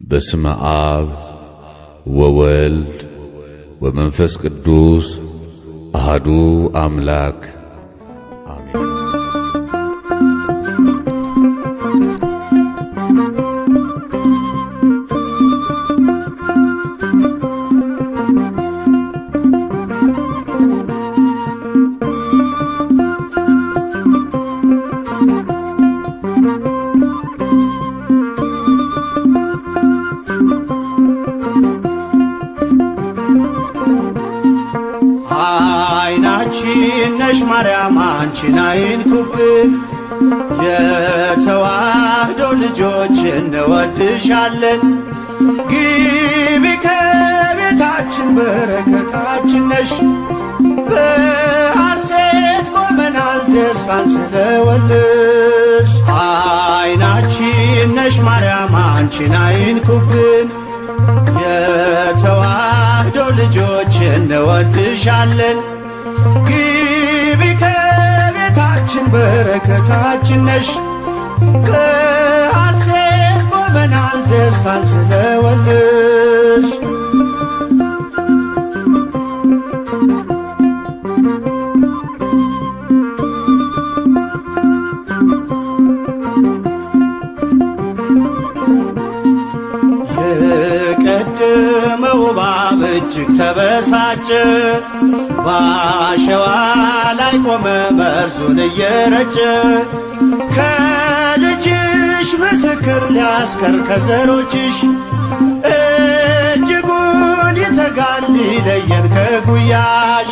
በስመ አብ ወወልድ ወመንፈስ ቅዱስ አሐዱ አምላክ አሜን። አይናችን ነሽ ማርያም አንቺን አይንኩብን፣ የተዋህዶ ልጆች እንወድሻለን። ግቢ ከቤታችን በረከታችን ነሽ፣ በሐሴት ቆመናል ደስታን ስለወለድሽ። አይናችን ነሽ ማርያም አንቺን አይንኩብን፣ የተዋህዶ ልጆች እንወድሻለን። ግቢ ከቤታችን በረከታችን ነሽ፣ በሐሴት ቆመናል ደስታን ስለወለድሽ። የቀደመው እባብ እጅግ ተበሳጨ፣ በአሸዋ ላይ ቆመ መርዙን እየረጨ። ከልጅሽ ምስክር ሊያስቀር ከዘሮችሽ፣ እጅጉን ይተጋል ሊለየን ከጉያሽ።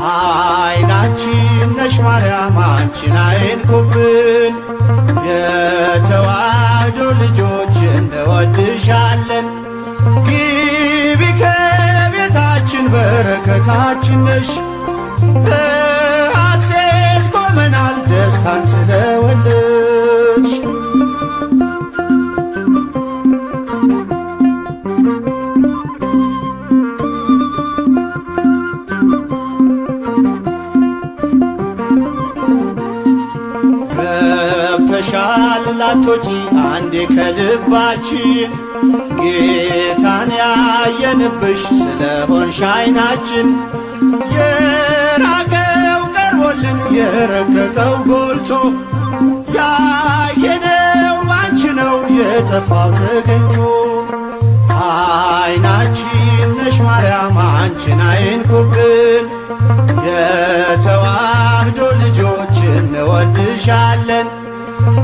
አይናችን ነሽ ማርያም አንቺን አይንኩብን፣ የተዋህዶ ልጆች እንወድሻለን። ግቢ ከቤታችን በረከታችን ነሽ፣ በሐሴት ቆመናል ደስታን ስለወለድሽ። ገብተሻል ላትወጪ አንዴ ከልባችን፣ ጌታን ያየንብሽ ስለሆንሽ አይናችን። የራቀው ቀርቦልን የረቀቀው ጎልቶ፣ ያየነው ባንቺ ነው የጠፋው ተገኝቶ። አይናችን ነሽ ማርያም አንቺን አይንኩብን፣ የተዋህዶ ልጆች እንወድሻለን።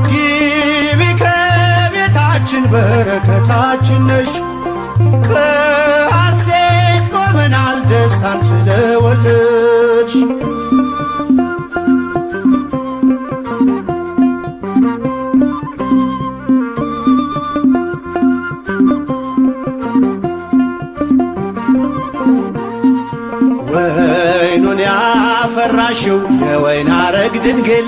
ግቢ ከቤታችን በረከታችን ነሽ፣ በሐሴት ቆመናል ደስታን ስለወለድሽ። ወይኑን ያፈራሽው የወይን አረግ ድንግል፣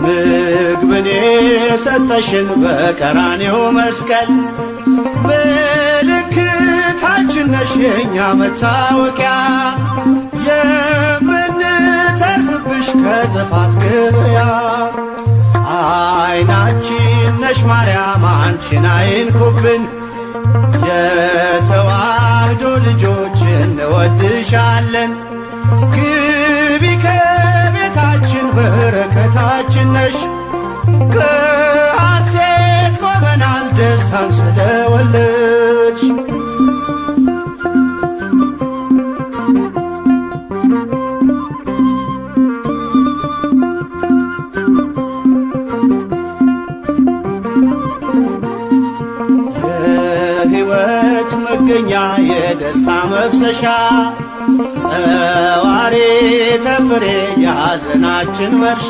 ምግብን የሰጠሽን በቀራኔው መስቀል። ምልክታችን ነሽ የእኛ መታወቂያ፣ የምንተርፍብሽ ከጥፋት ገበያ። አይናችን ነሽ ማርያም አንቺን አይንኩብን፣ የተዋህዶ ልጆች እንወድሻለን። ግቢ ከቤታችን በረከታችን ነሽ፣ በሐሴት ቆመናል ደስታን ስለወለድሽ። የሕይወት መገኛ የደስታ መፍሰሻ፣ ጸዋሬ ተፍሬ የሐዘናችን መርሻ።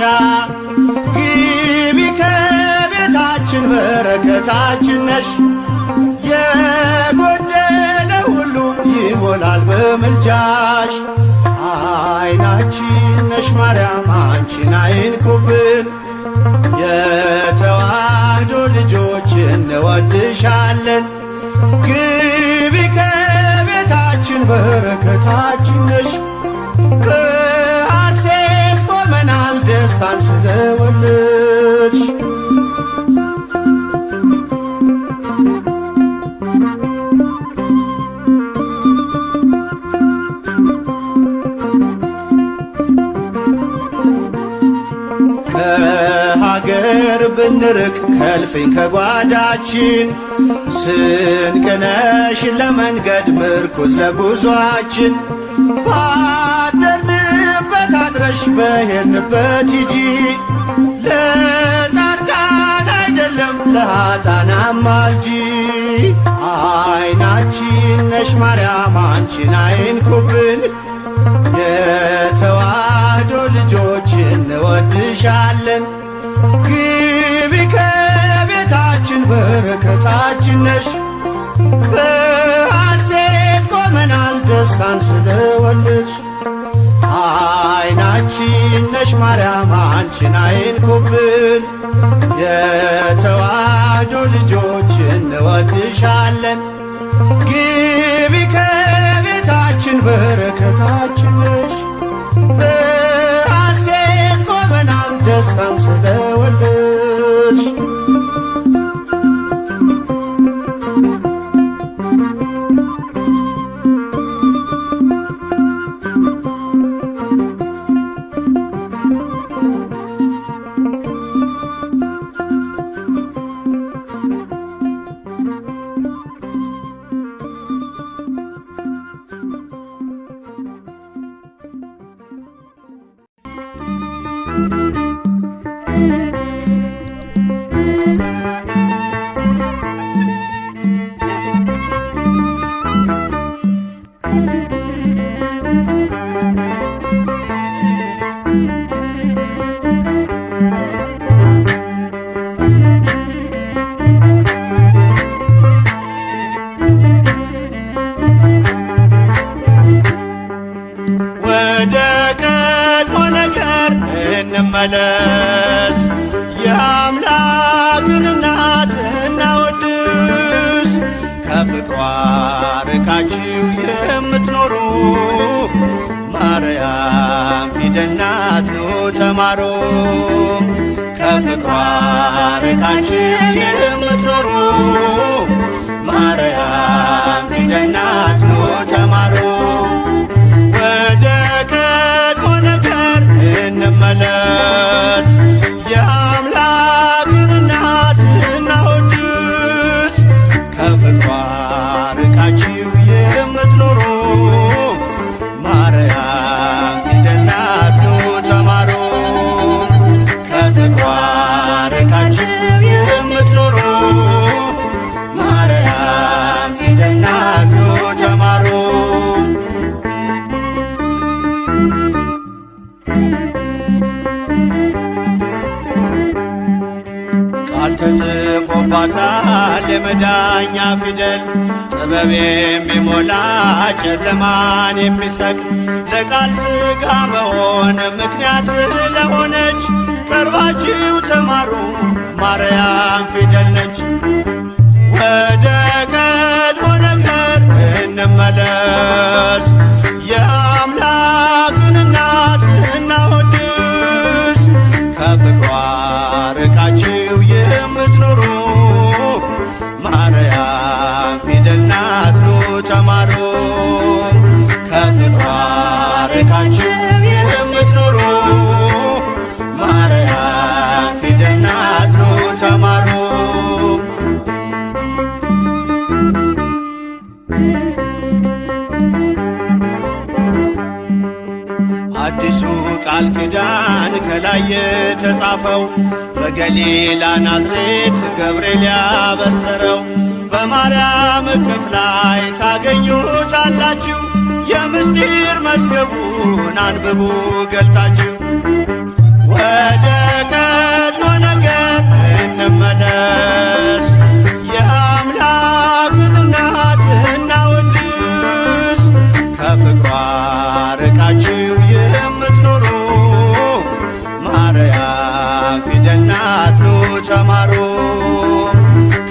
ግቢ ከቤታችን በረከታችን ነሽ፣ የጎደለ ሁሉ ይሞላል በምልጃሽ። አይናችን ነሽ ማርያም አንቺን አይንኩብን፣ የተዋህዶ ልጆች እንወድሻለን። ግቢ ከቤታችን በረከታችን ነሽ፣ በሐሴት ቆመናል ደስታን ስለወለድሽ። ስንርቅ ከልፍኝ ከጓዳችን ስንቅነሽን ለመንገድ ምርኩዝ ለጉዟችን ባደርንበት አድረሽ በሄድንበት ሂጂ ለጻድቃን አይደለም ለኃጥአን አማልጂ። አይናችን ነሽ ማርያም አንቺን አይንኩብን የተዋሕዶ ልጆች እንወድሻለን። ግቢ ከቤታችን በረከታችን ነሽ በሐሴት ቆመናል ደስታን ስለወለድሽ። አይናችን ነሽ ማርያም አንቺን አይንኩብን የተዋሕዶ ልጆች እንወድሻለን። ግቢ ከቤታችን በረከታችን ነሽ በሐሴት ቆመናል ደስታን ስለወለድሽ። እንመለስ የአምላክን እናት እናወድስ። ከፍቅሯ ርቃችሁ የምትኖሩ ማርያም ፊደል ናት ኑ ተማሩ። ከፍቅሯ ርቃችሁ የምትኖሩ ማርያም ፊደል ናት ኑ ተማሩ። ወደ ቀድሞ ነገር እንመለስ የአምላክን እናት እናወድስ። ከፍቅሯ ርቃችሁ የምትኖሩ ማርያም ፊደል ናት ኑ ተማሩ። ከፍቅሯ ርቃችሁ የምትኖሩ ማርያም ፊደል ናት ኑ ተማሩ። ቃል ተጽፎባታል የመዳኛ ፊደል ጥበብ የሚሞላ ጨለማን የሚሰቅ ለቃል ሥጋ መሆን ምክንያት ስለሆነች ቀርባችሁ ተማሩ ማርያም ፊደል ነች። ወደ ቀድሞ ነገር እንመለስ የአምላክን እናት እናወድስ። ከፍቅሯ ርቃችሁ የምትኖሩ ማርያም ፊደል ናት ኑ ተማሩ። ከፍቅሯ ርቃችሁ የምትኖሩ ማርያም ፊደል ናት ኑ ተማሩ። አዲሱ ቃል ኪዳን ከላይ የተጻፈው በገሊላ ናዝሬት ገብርኤል ያበሰረው በማርያም እቅፍ ላይ ታገኙታላችሁ። የምስጢር መዝገቡን አንብቡ ገልጣችሁ። ወደ ቀድሞ ነገር እንመለስ የአምላክን እናት እናወድስ። ከፍቅሯ ርቃችሁ የምትኖሩ ማርያም ፊደል ናት ኑ ተማሩ።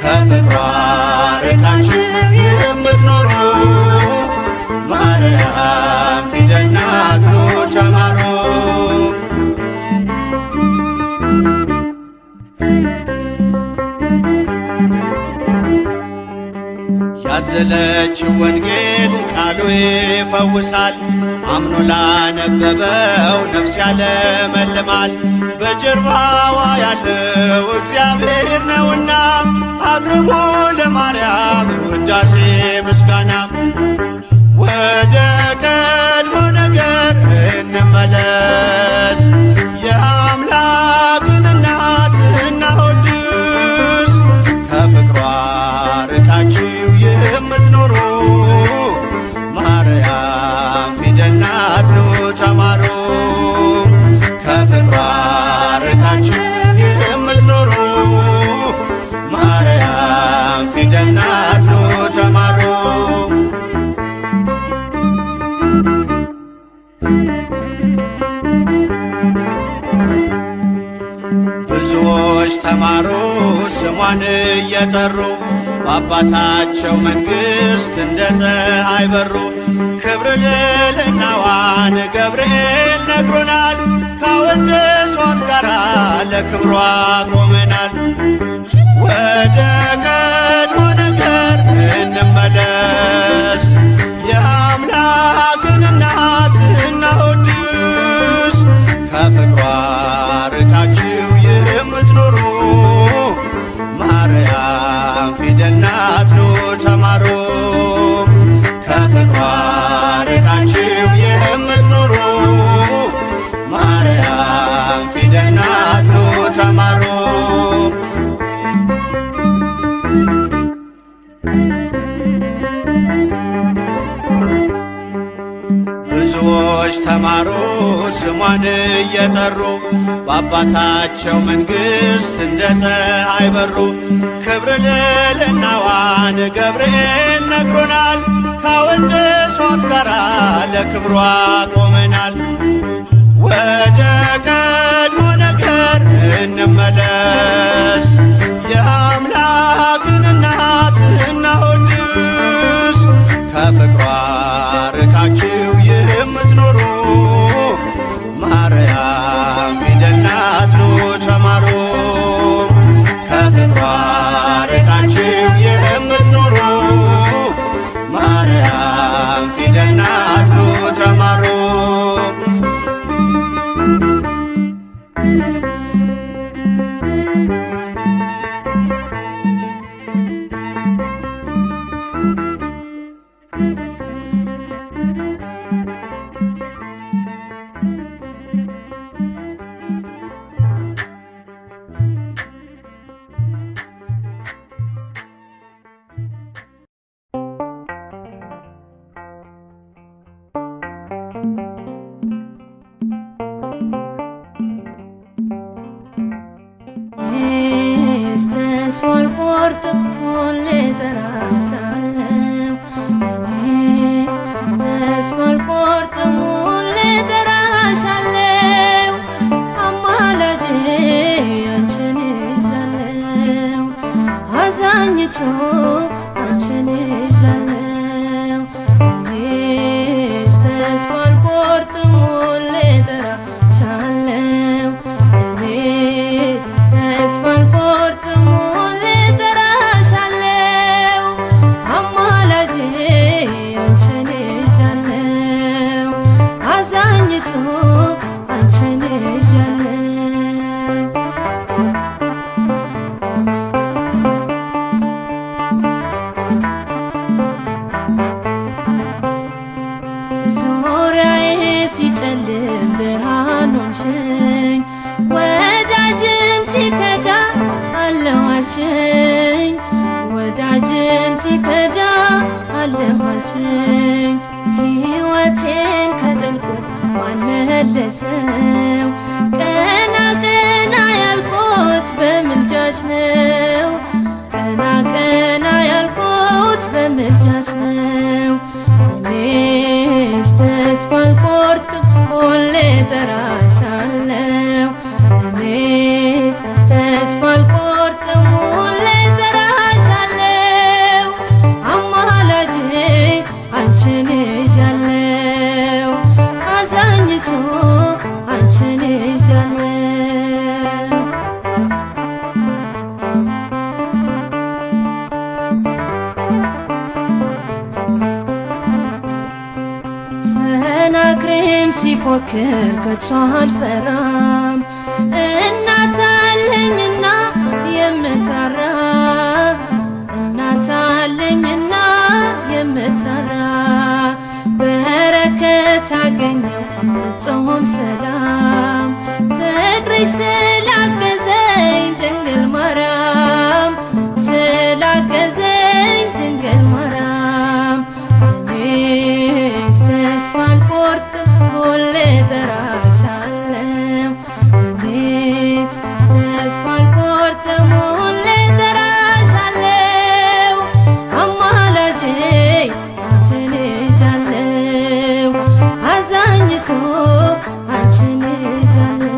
ከፍቅሯ ርቃችሁ የምትኖሩ ማርያም ፊደል ናት ኑ ተማሩ። ያዘለችው ወንጌል ቃሉ ይፈውሳል። አምኖ ላነበበው ነፍስ ያለመልማል። በጀርባዋ ያለው እግዚአብሔር ነውና አቅርቦ ለማርያም ውዳሴ ምስጋና። ወደ ቀድሞ ነገር እንመለስ፣ የአምላክን እናት እናወድስ። ከፍቅሯ ርቃችሁ የምትኖሩ ማርያም ፊደል ናት ኑ ተማሩ። ከፍቅሯ ርቃችሁ የምትኖሩ ማርያም ፊደል ናት ኑ ተማሩ። ብዙዎች ተማሩ ስሟን እየጠሩ በአባታቸው መንግሥት እንደ ፀሐይ በሩ። ክብር ልዕልናዋን ገብርኤል ነግሮናል፣ ካወደሷት ጋራ ለክብሯ ቆመናል። ወደ ቀድሞ ነገር እንመለስ፣ የአምላክን እናት እናወድስ። ከፍቅሯ ርቃችሁ የምትኖሩ ማርያም ፊደል ናት ኑ ተማሩ። ከፍቅሯ ርቃችሁ የምትኖሩ ማርያም ፊደል ናት ኑ ተማሩ። ብዙዎች ተማሩ ስሟን እየጠሩ በአባታቸው መንግሥት እንደ ፀሐይ በሩ። ክብር ልዕልናዋን ገብርኤል ነግሮናል፣ ካወደሷት ጋራ ለክብሯ ቆመናል። ወደ ቀድሞ ነገር እንመለስ፣ የአምላክን እናት እናወድስ። ከፍቅሯ ርቃችሁ የምትኖሩ ማርያም ፊደል ናት ኑ ተማሩ። ከፍቅሯ ርቃችሁ የምትኖሩ ማርያም ፊደል ናት ኑ ተማሩ። ወዳጅም ሲከዳ አለኋልሽኝ ሕይወቴን ከጥልቁ ማን መለሰው? ቀና ቀና ያልኩት በምልጃሽ ነው። ቀና ቀና ያልኩት በምልጃሽ ነው። እኔስ ተስፋ አልቆርጥም ሁሌ እጠራሻለሁ። እኔስ ተስፋ አልቆርጥም ሁሌ እጠራሻለሁ። አማላጄ አንቺን ይዣለሁ፣ አዛኝቱ አንቺን ይዣለሁ። ሰናክሬም ሲፎክር ከቶ አልፈራም። እንድሆን ሰላም ፍቅርሽ ስላገዘኝ ድንግል ማርያም ስላገዘኝ ድንግል ማርያም እኔስ ተስፋ አልቆርጥም ሁሌ እጠራሻለሁ እኔስ ተስፋ አልቆርጥም ሁሌ እጠራሻለሁ አማላጄ አንቺን ይዣለሁ አዛኝቱ አንቺን ይዣለሁ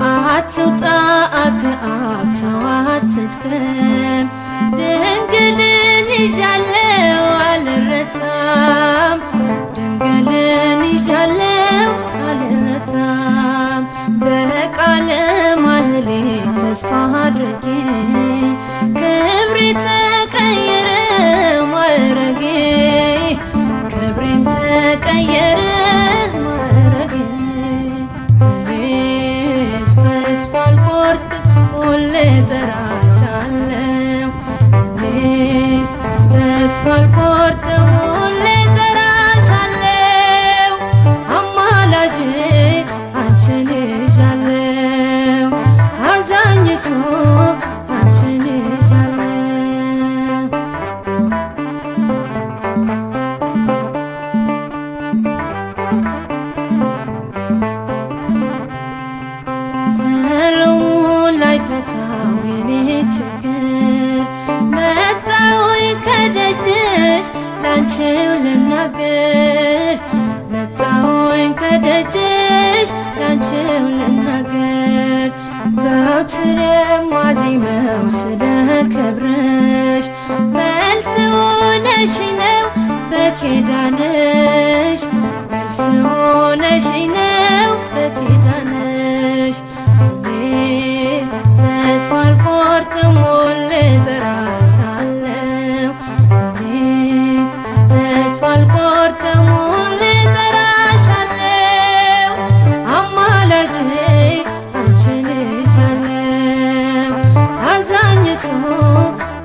አትውጣ ከአብ ተዋት ስትቀም ድንግልን ይዣለሁ አልረታም ድንግልን ይዣለሁ አልረታም በቃለ ማህሌት ተስፋ አድርጌ ክብሬ ተቀየረ ማዕረጌ ክብሬም ተቀየረ ማዕረጌ እኔስ ተስፋ አልቆርጥም ሁሌ እጠራሻለሁ እኔስ ተስፋ አልቆርጥም ሁሌ እጠራሻለሁ አማላጄ አንቺን ይዣለሁ አዛኝቱ አንቺን ይዣለሁ ሰሎሞን ላይፈታው የኔ ችግር መጣሁኝ ከደጅሽ ላንቺው ልናገር መጣሁኝ ከደጅሽ ላንቺው ልናገር ዘወትር የማዜመው ስለ ክብርሽ መልስ ሆነሽኝ ነው በኪዳንሽ መልስ ሆነሽኝ ነው በኪዳንሽ እኔስ ተስፋ አልቆርጥም ሁሌ እጠራሻለሁ እኔስ ተስፋ አልቆርጥም ሁሌ እጠራሻለሁ አማላጄ አንቺን ይዣለሁ አዛኝቱ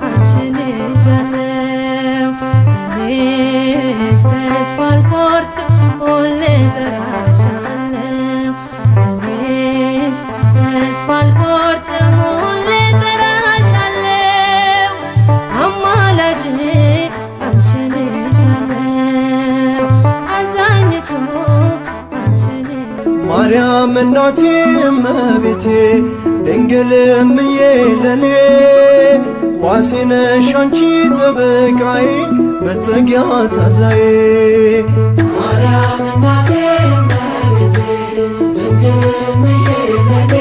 አንቺን ይዣለሁ እኔስ ተስፋ አልቆርጥም ሁሌ እጠራሻለሁ እኔስ ተስፋ አልቆርጥም ሁሌ እጠራሻለሁ አማላጄ አንቺን ይዣለሁ አዛኝቱ አንቺን ማርያም እናቴ እመቤቴ ድንግል እምዬ ለኔ ዋሴ ነሽ አንቺ ጠበቃዬ መጠጊያ ታዛዬ ማርያም እናቴ እመቤቴ ድንግል እምዬ ለኔ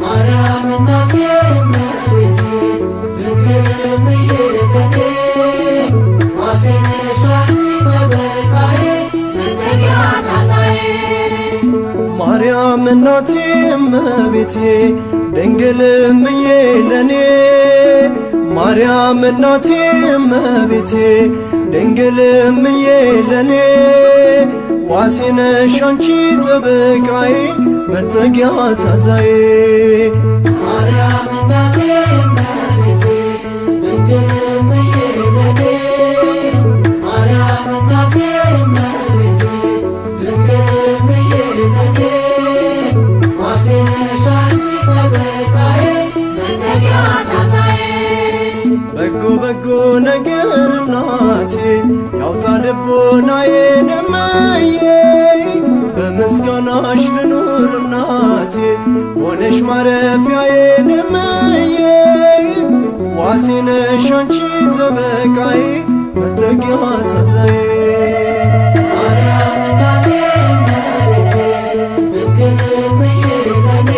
ማርያም እናቴ እመቤቴ ድንግል እምዬ ለኔ ዋሴ ነሽ አንቺ ጠበቃዬ መጠጊያ ታዛዬ ማርያም እናቴ እመቤቴ ድንግል እምዬ ለኔ ማርያም እናቴ እመቤቴ ድንግል እምዬ ለኔ ዋሴ ነሽ አንቺ ጠበቃዬ መጠጊያ ታዛዬ ማርያም እናቴ እመቤቴ ድንግል እምዬ ለኔ ማርያም እናቴ እመቤቴ ድንግል እምዬ ለኔ ዋሴ ነሽ አንቺ ጠበቃዬ መጠጊያ ታዛዬ በጎ በጎ ነገር እናቴ ያውጣ ልቦናዬን እምዬ በምስጋናሽ ልኑር እናቴ ሆነሽ ማረፊያዬን እምዬ ዋሴ ነሽ አንቺ ጠበቃዬ መጠጊያ ታዛዬ ማርያም እናቴ እመቤቴ ድንግል እምዬ ለኔ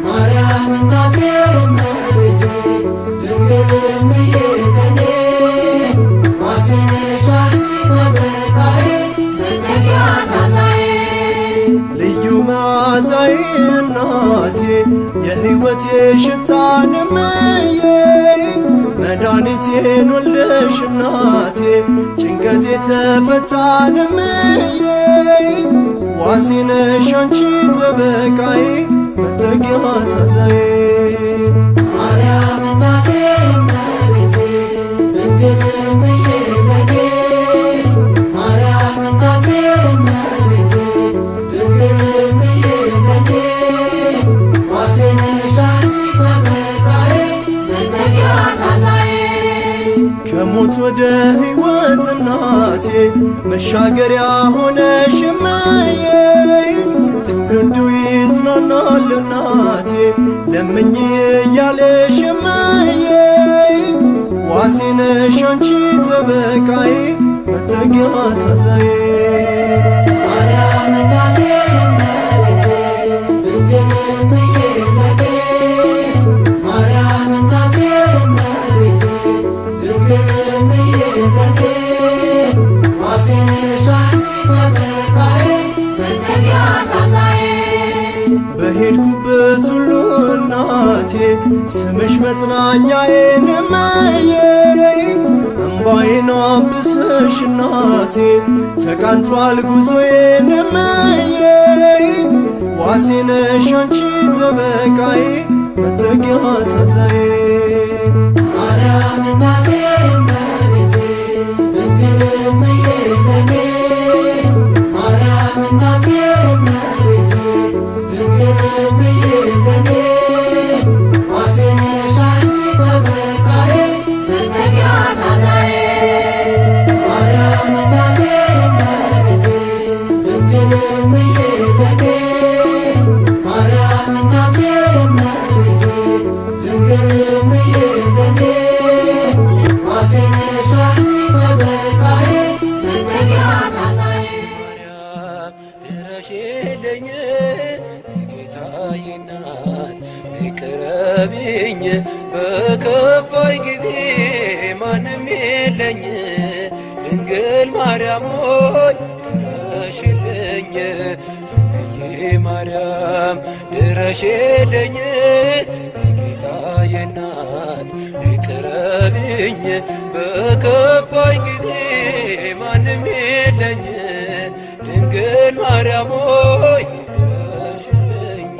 ማርያም እናቴ እመቤቴ ድንግል እምዬ ለኔ ዋሴ ነሽ አንቺ ጠበቃዬ መጠጊያ ታዛዬ ልዩ መዓዛዬ እናቴ የሕይወቴ ሽታን እምዬ መድኃኒቴን ወልደሽ እናቴ ጭንቀቴ ተፈታን እምዬ ዋሴ ነሽ አንቺ ጠበቃዬ መጠጊያ ታዛዬ መሻገሪያ ሆነሽ እምዬ ትውልዱ ይጽናናል እናቴ ለምኝ እያለሽ እምዬ ዋሴ ነሽ አንቺ ጠበቃዬ መጠጊያ ታዛዬ ማርያም እናቴ እመቤቴ ድንግል እምዬ ለኔ ማርያም እናቴ እመቤቴ ድንግል እምዬ ለኔ ዋሴ ነሽ አንቺ ጠበቃዬ መጠጊያ ታዛዬ በሄድኩበት ሁሉ እናቴ ስምሽ መጽናኛዬ እምዬ እምባዬን አብሰሽ እናቴ ተቃንቷል ጉዞዬ እምዬ ዋሴ ነሽ አንቺ ጠበቃዬ መጠጊያ ታዛዬ ማርያም እናቴ እመቤቴ ድንግል እምዬ ለኔ ማርያም እናቴ እመቤቴ ድንግል እምዬ ለኔ ዋሴ ነሽ አንቺ ጠበቃዬ መጠጊያ ታዛዬ ማርያም እናቴ እመቤቴ ድንግል እምዬ ለኔ ማርያም እናቴ እመቤቴ ድንግል እምዬ ለኔ ዋሴ ነሽ አንቺ ጠበቃዬ መጠጊያ ታዛዬ ማርያም ድረሽልኝ ጌታዬ እናት ይቅረብኝ በከፋኝ ጊዜ ማንም የለኝ ድንግል ማርያም ሆይ ድረሽልኝ እምዬ ማርያም ድረሽልኝ ጌታዬ እናት ይቅረብኝ በከፋኝ ጊዜ ማንም የለኝ ድንግል ማርያም ሆይ ድረሽልኝ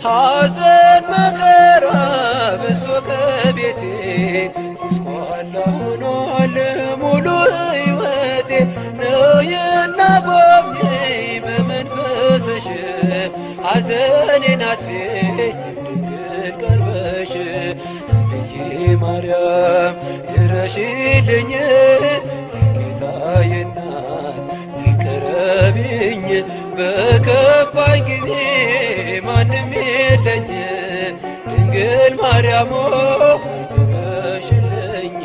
ሐዘን መከራ በሶ ከቤቴ ጎስቋላ ሆኗል ሙሉ ሕይወቴ ነይና ጎብኚኝ በመንፈስሽ ሐዘኔን አጥፊ ድንግል ቀርበሽ እምዬ ማርያም ድረሽልኝ የጌታዬ እናት ይቅረብኝ በከፋኝ ጊዜ ማንም የለኝ ድንግል ማርያም ሆይ ድረሽልኝ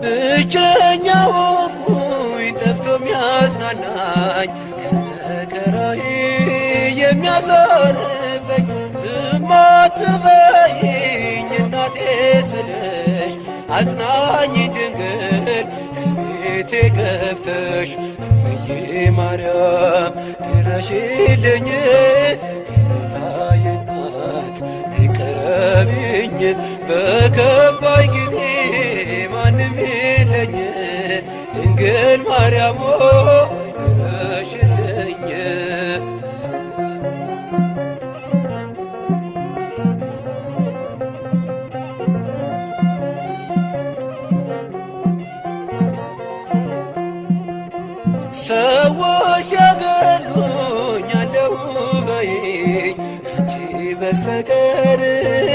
ብቸኛ ሆንኩኝ ጠፍቶ የሚያጽናናኝ ከመከራዬ የሚያሳርፈኝ ዝም አትበይኝ እናቴ ስልሽ አጽናኝ ድንግል ከቤቴ ገብተሽ እምዬ ማርያም ድረሽልኝ ጌታዬ እናት ይቅረብኝ በከፋኝ ጊዜ ማንም የለኝ ድንግል ማርያም ሆይ ድረሽልኝ ሰዎች ሲያገሉኝ አለሁ በይኝ ካንቺ በስተቀር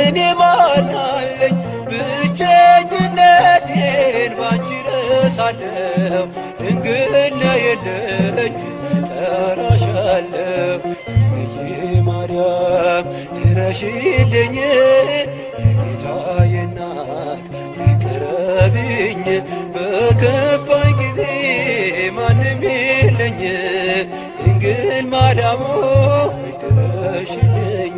እኔ ማን አለኝ ብቸኝነቴን ባንቺ ረሳለሁ ድንግል ነይልኝ እጠራሻለሁ እምዬ ማርያም ድረሽልኝ የጌታዬ እናት ይቅረብኝ በከፋኝ ጊዜ ማንም የለኝ ድንግል ማርያም ሆይ ድረሽልኝ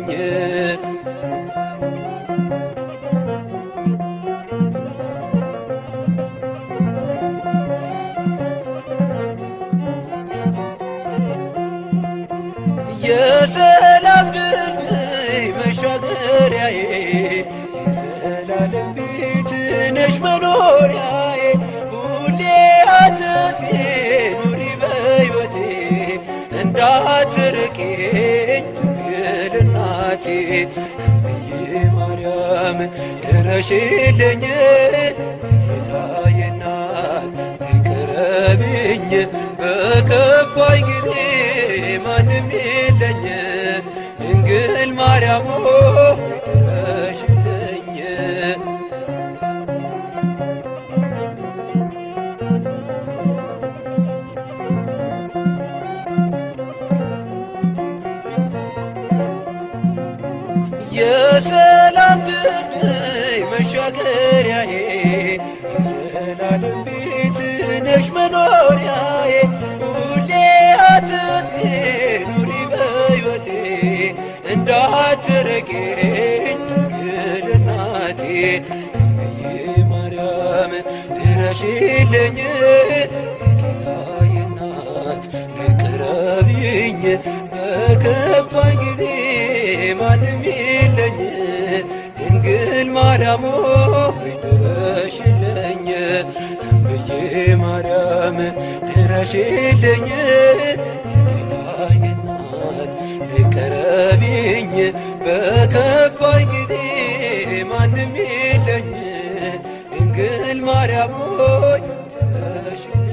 የሰላም ድልድይ መሻገሪያዬ የዘላለም ቤት ነሽ መኖሪያዬ ሁሌ አትጥፊ ኑሪ በሕይወቴ እንዳትርቂኝ ድንግል እናቴ እናቴ እምዬ ማርያም ድረሽልኝ ጌታዬ እናት ቅረብኝ በከፋኝ ጊዜ ማንም የለኝ ድንግል ማርያም ድረሽልኝ የሰላም ድልድይ መሻገሪያዬ የዘላለም ቤት ነሽ መኖሪያዬ ሁሌ አትጥፊ ኑሪ በሕይወቴ እንዳትርቂኝ ድንግል እናቴ እምዬ ማርያም ድረሽልኝ የጌታዬ እናት ቅረቢኝ በከፋኝ ጊዜ ማንም የለኝ ድንግል ማርያም ሆይ ድረሽልኝ እምዬ ማርያም ድረሽልኝ የጌታዬ እናት ቅረቢኝ በከፋኝ ጊዜ ማንም የለኝ ድንግል ማርያም ሆይ ድረሽልኝ